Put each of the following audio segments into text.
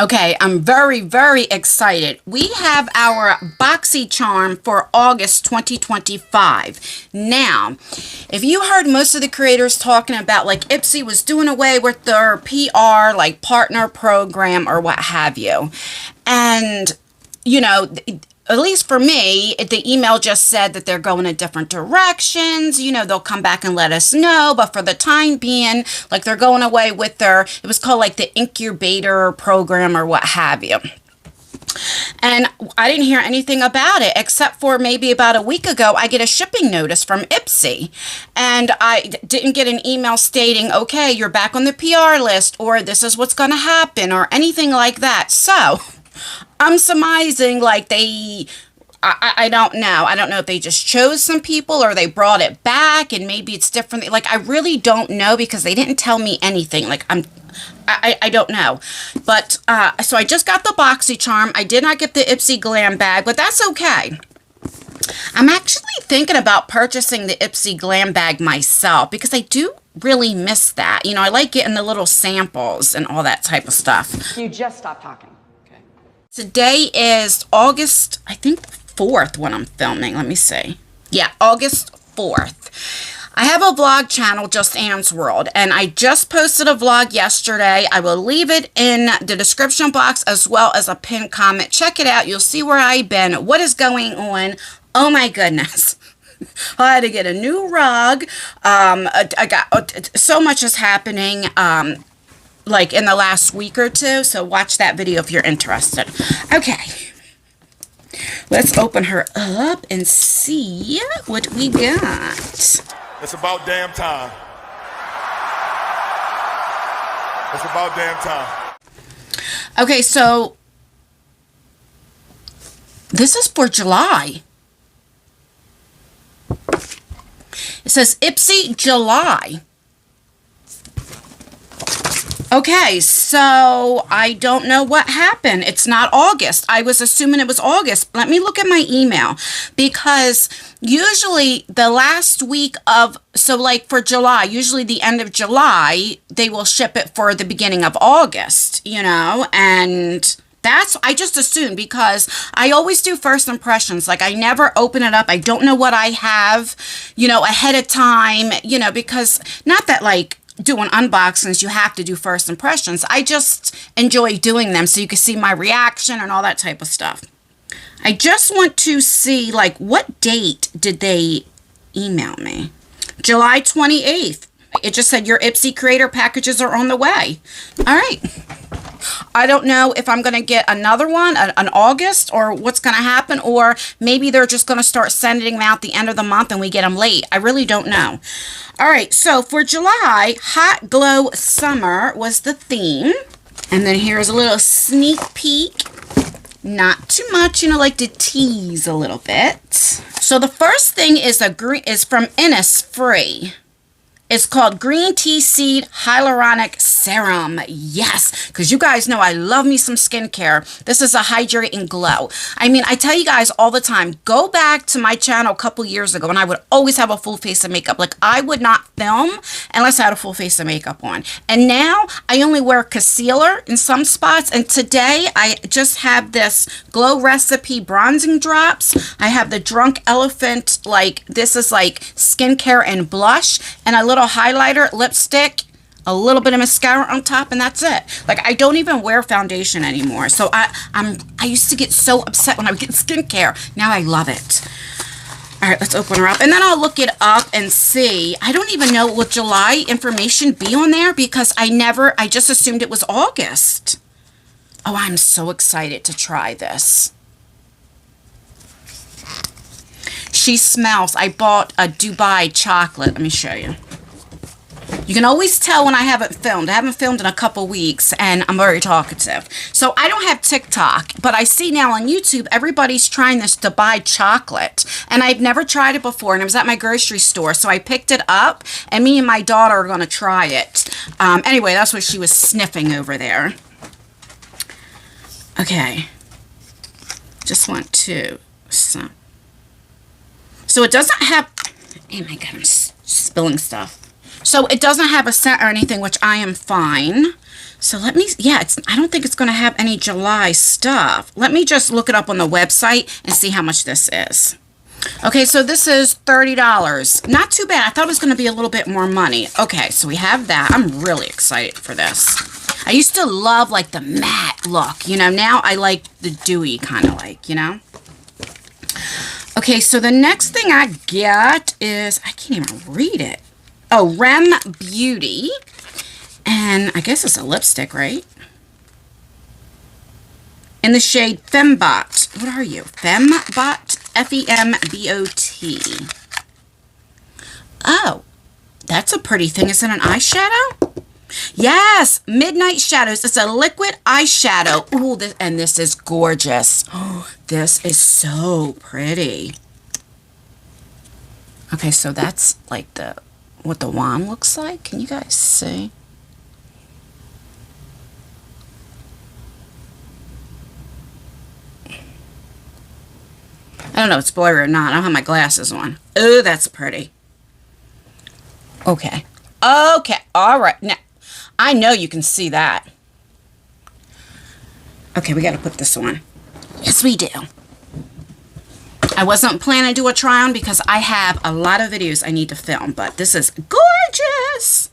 Okay, I'm very, very excited. We have our Boxycharm for August 2025. Now, if you heard most of the creators talking about like Ipsy was doing away with their PR, like partner program or what have you. And, you know, at least for me, the email just said that they're going in different directions. You know, they'll come back and let us know. But for the time being, like they're going away with it was called like the incubator program or what have you. And I didn't hear anything about it except for maybe about a week ago, I get a shipping notice from Ipsy. And I didn't get an email stating, okay, you're back on the PR list or this is what's going to happen or anything like that. So I'm surmising like I don't know. I don't know if they just chose some people or they brought it back and maybe it's different. Like, I really don't know because they didn't tell me anything. Like, I don't know. But, so I just got the Boxycharm. I did not get the Ipsy Glam bag, but that's okay. I'm actually thinking about purchasing the Ipsy Glam bag myself because I do really miss that. You know, I like getting the little samples and all that type of stuff. You just stop talking. Today is August, I think 4th when I'm filming. Let me see. Yeah, August 4th. I have a vlog channel, Just Anne's World, and I just posted a vlog yesterday. I will leave it in the description box as well as a pinned comment. Check it out. You'll see where I've been, what is going on. Oh my goodness. I had to get a new rug. I got so much is happening. Like in the last week or two, so watch that video if you're interested. Okay, let's open her up and see what we got. It's about damn time. It's about damn time. Okay, so this is for July. It says Ipsy July. Okay, so I don't know what happened. It's not August. I was assuming it was August. Let me look at my email because usually the last week of, so like for July, usually the end of July, they will ship it for the beginning of August, you know, and I just assumed because I always do first impressions. Like I never open it up. I don't know what I have, you know, ahead of time, you know, because not that like, doing unboxings, you have to do first impressions. I just enjoy doing them so you can see my reaction and all that type of stuff. I just want to see, like, what date did they email me? July 28th. It just said your Ipsy creator packages are on the way. All right. I don't know if I'm going to get another one, an August, or what's going to happen, or maybe they're just going to start sending them out the end of the month and we get them late. I really don't know. All right, so for July, Hot Glow Summer was the theme. And then here's a little sneak peek. Not too much, you know, like to tease a little bit. So the first thing is from Innisfree. It's called Green Tea Seed Hyaluronic Serum. Yes, because you guys know I love me some skincare. This is a hydrating glow. I mean, I tell you guys all the time, go back to my channel a couple years ago and I would always have a full face of makeup. Like I would not film unless I had a full face of makeup on. And now I only wear concealer in some spots. And today I just have this Glow Recipe bronzing drops. I have the Drunk Elephant, like this is like skincare and blush and a little highlighter, lipstick, a little bit of mascara on top, and that's it. Like I don't even wear foundation anymore. So I used to get so upset when I would get skincare. Now I love it. All right, let's open her up, and then I'll look it up and see. I don't even know, will July information be on there because I just assumed it was August. Oh, I'm so excited to try this. She smells. I bought a Dubai chocolate. Let me show you. You can always tell when I haven't filmed. I haven't filmed in a couple weeks, and I'm very talkative. So I don't have TikTok, but I see now on YouTube, everybody's trying this Dubai chocolate. And I've never tried it before, and it was at my grocery store. So I picked it up, and me and my daughter are going to try it. Anyway, that's what she was sniffing over there. Okay. Just want to... So it doesn't have... Oh my God, I'm spilling stuff. So it doesn't have a scent or anything, which I am fine. So let me, yeah, I don't think it's going to have any July stuff. Let me just look it up on the website and see how much this is. Okay, so this is $30. Not too bad. I thought it was going to be a little bit more money. Okay, so we have that. I'm really excited for this. I used to love, like, the matte look. You know, now I like the dewy kind of like, you know. Okay, so the next thing I get is, I can't even read it. Oh, Rem Beauty. And I guess it's a lipstick, right? In the shade Fembot. What are you? Fembot? F-E-M-B-O-T. Oh, that's a pretty thing. Is it an eyeshadow? Yes, Midnight Shadows. It's a liquid eyeshadow. Ooh, this is gorgeous. Oh, this is so pretty. Okay, so that's like what the wand looks like. Can you guys see? I don't know if it's blurry or not. I don't have my glasses on. Oh, that's pretty. Okay. Okay. All right. Now, I know you can see that. Okay, we got to put this on. Yes, we do. I wasn't planning to do a try on because I have a lot of videos I need to film, but this is gorgeous.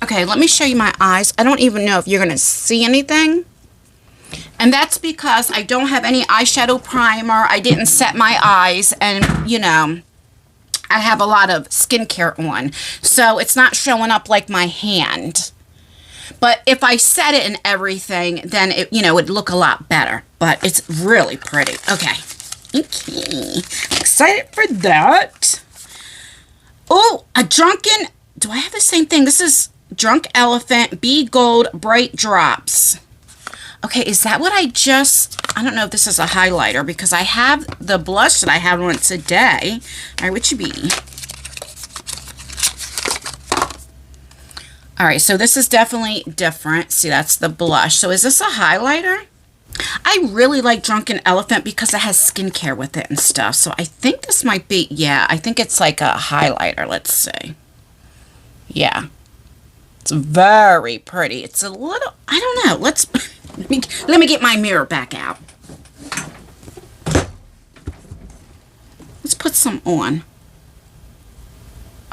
Okay, let me show you my eyes. I don't even know if you're going to see anything. And that's because I don't have any eyeshadow primer. I didn't set my eyes. And, you know, I have a lot of skincare on. So it's not showing up like my hand. But if I set it and everything, then it, you know, would look a lot better. But it's really pretty. Okay. Okay. Excited for that. Oh, a drunken... Do I have the same thing? This is Drunk Elephant Be Gold Bright Drops. Okay, is that what I don't know if this is a highlighter because I have the blush that I have on today. All right, what should be? All right, so this is definitely different. See, that's the blush. So is this a highlighter? I really like Drunken Elephant because it has skincare with it and stuff. So I think this might be, yeah, I think it's like a highlighter. Let's see. Yeah. It's very pretty. It's a little, I don't know. Let me get my mirror back out. Let's put some on.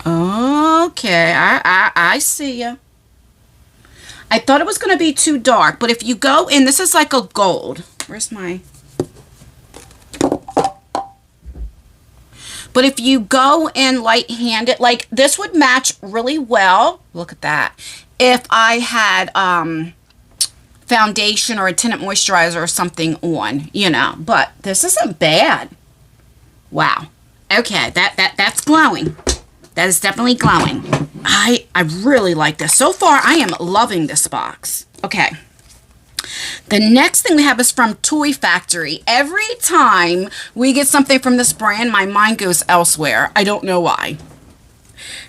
Okay, I see ya. I thought it was going to be too dark, but if you go in, this is like a gold. Where's my... But if you go in light-handed, like this would match really well. Look at that. If I had foundation or a tinted moisturizer or something on, you know. But this isn't bad. Wow. Okay, that's glowing. That is definitely glowing. I really like this. So far, I am loving this box. Okay. The next thing we have is from Toy Factory. Every time we get something from this brand, my mind goes elsewhere. I don't know why.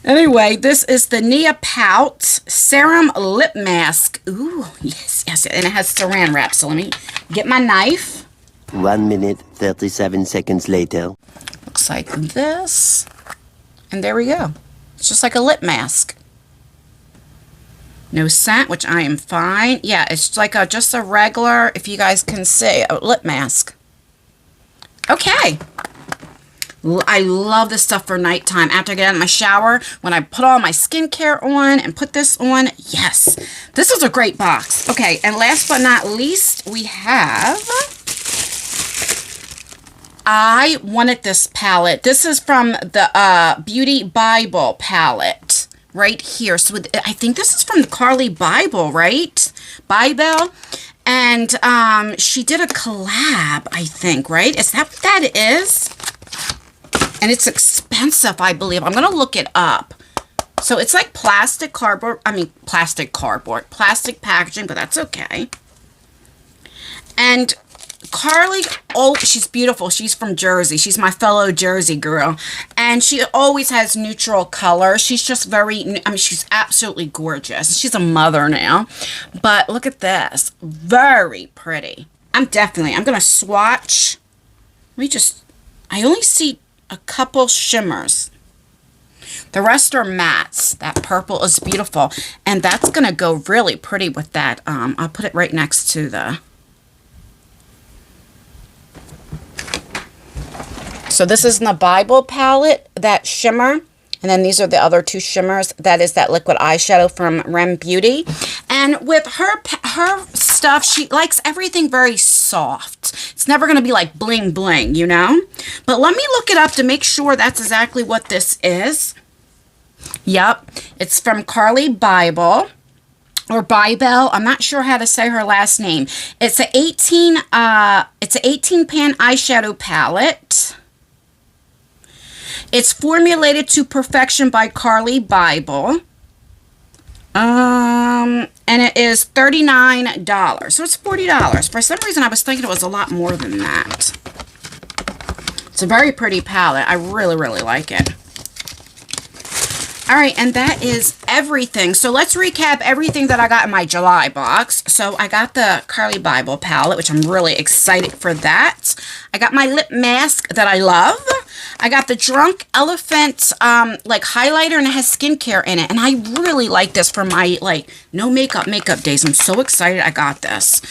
Anyway, this is the Nia Pout Serum Lip Mask. Ooh, yes. And it has saran wrap. So let me get my knife. 1 minute, 37 seconds later. Looks like this. And there we go. It's just like a lip mask. No scent, which I am fine. Yeah, it's like just a regular, if you guys can see, a lip mask. Okay. I love this stuff for nighttime. After I get out of my shower, when I put all my skincare on and put this on, yes. This is a great box. Okay, and last but not least, we have... I wanted this palette. This is from the Beauty Bible palette. Right here. So I think this is from the Carly Bible, right? Bible. And she did a collab, I think, right? Is that what that is? And it's expensive, I believe. I'm going to look it up. So it's like plastic cardboard. I mean, plastic cardboard. Plastic packaging, but that's okay. And Carly, oh, she's beautiful. She's from Jersey. She's my fellow Jersey girl. And she always has neutral color. She's just very, I mean, she's absolutely gorgeous. She's a mother now. But look at this. Very pretty. I'm going to swatch. I only see a couple shimmers. The rest are mattes. That purple is beautiful. And that's going to go really pretty with that. I'll put it right next to the... So this is in the Bible palette, that shimmer. And then these are the other two shimmers. That is that liquid eyeshadow from Rem Beauty. And with her stuff, she likes everything very soft. It's never going to be like bling bling, you know? But let me look it up to make sure that's exactly what this is. Yep. It's from Carly Bible. Or Bybel. I'm not sure how to say her last name. It's an 18 pan eyeshadow palette. It's formulated to perfection by Carly Bible. And it is $39. So it's $40. For some reason, I was thinking it was a lot more than that. It's a very pretty palette. I really, really like it. All right, and that is everything. So let's recap everything that I got in my July box. So I got the Carly Bible palette, which I'm really excited for that. I got my lip mask that I love. I got the Drunk Elephant like highlighter, and it has skincare in it. And I really like this for my like no makeup days. I'm so excited I got this.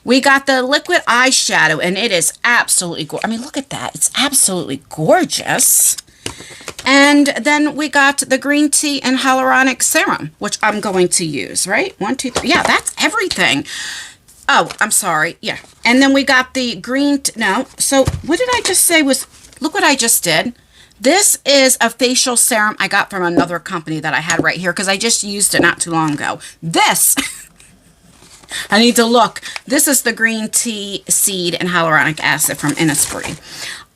We got the liquid eyeshadow, and it is absolutely gorgeous. I mean, look at that. It's absolutely gorgeous. And then we got the green tea and hyaluronic serum, which I'm going to use, right? 1, 2, 3. Yeah, that's everything. Oh, I'm sorry. Yeah. And then we got the green, no. So what did I just say was, look what I just did. This is a facial serum I got from another company that I had right here because I just used it not too long ago. This, I need to look. This is the green tea seed and hyaluronic acid from Innisfree.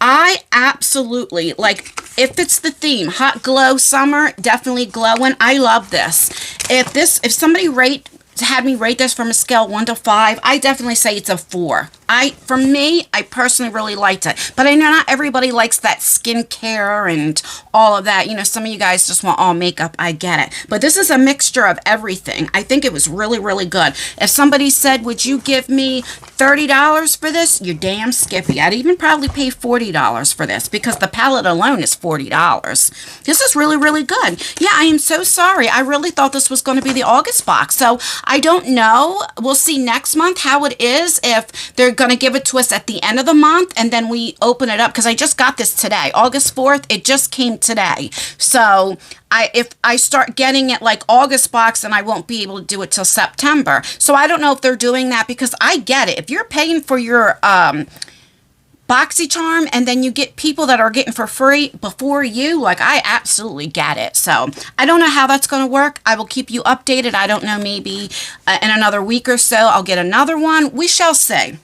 I absolutely, like, if it's the theme, hot glow summer, definitely glowing. I love this. If somebody had me rate this from a scale 1 to 5, I definitely say it's a 4. For me, I personally really liked it. But I know not everybody likes that skincare and all of that. You know, some of you guys just want all makeup. I get it. But this is a mixture of everything. I think it was really, really good. If somebody said, would you give me $30 for this? You're damn skippy. I'd even probably pay $40 for this because the palette alone is $40. This is really, really good. Yeah, I am so sorry. I really thought this was going to be the August box. So I don't know. We'll see next month how it is, if they're going to give it to us at the end of the month and then we open it up, because I just got this today, August 4th. It just came today. So if I start getting it like August box, then I won't be able to do it till September. So I don't know if they're doing that, because I get it. If you're paying for your Boxycharm and then you get people that are getting for free before you, like, I absolutely get it. So I don't know how that's going to work. I will keep you updated. I don't know, maybe in another week or so I'll get another one. We shall see.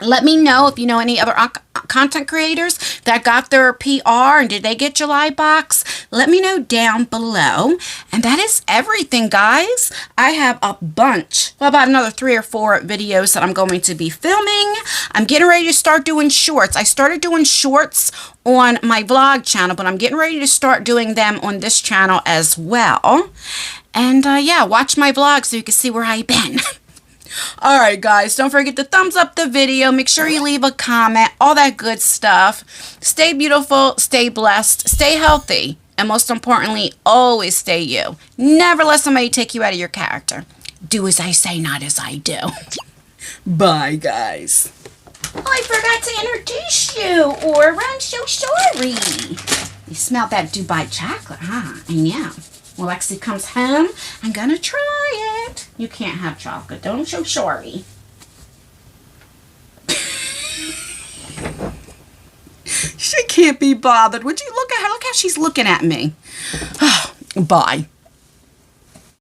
Let me know if you know any other content creators that got their PR and did they get July box. Let me know down below. And that is everything, guys. I have a bunch, well, about another 3 or 4 videos that I'm going to be filming. I'm getting ready to start doing shorts. I started doing shorts on my vlog channel, but I'm getting ready to start doing them on this channel as well. And yeah, watch my vlog so you can see where I've been. Alright guys, don't forget to thumbs up the video, make sure you leave a comment, all that good stuff. Stay beautiful, stay blessed, stay healthy, and most importantly, always stay you. Never let somebody take you out of your character. Do as I say, not as I do. Bye guys. Oh, I forgot to introduce you, or I'm so sorry. You smelled that Dubai chocolate, huh? I know. When Lexi comes home, I'm gonna try it. You can't have chocolate. Don't show sorry. She can't be bothered. Would you look at her? Look how she's looking at me. Bye.